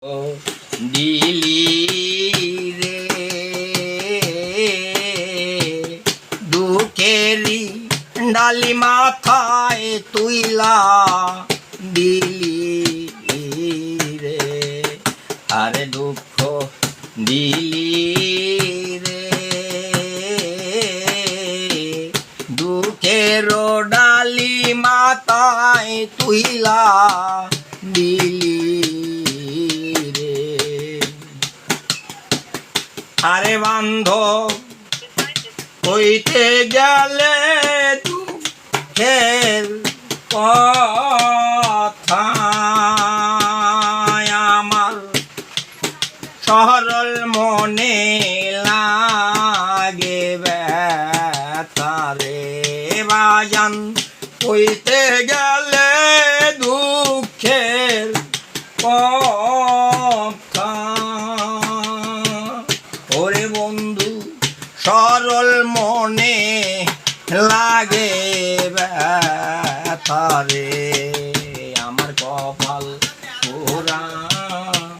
দিলি রে দুঃখেরি ডালি মাথায় তুইলা দিলি রে আরে দুঃখ দিলি রে দুঃখের ডালি মাথায় তুইলা দিলি আরে বান্ধব হইতে গেলে দুঃখের কথা আমার সরল মনে লাগে ব্যথারে বাজান হইতে গেলে দুঃখের কথা ওরে বন্ধু সরল মনে লাগে ব্যথারে আমার কপাল পুরা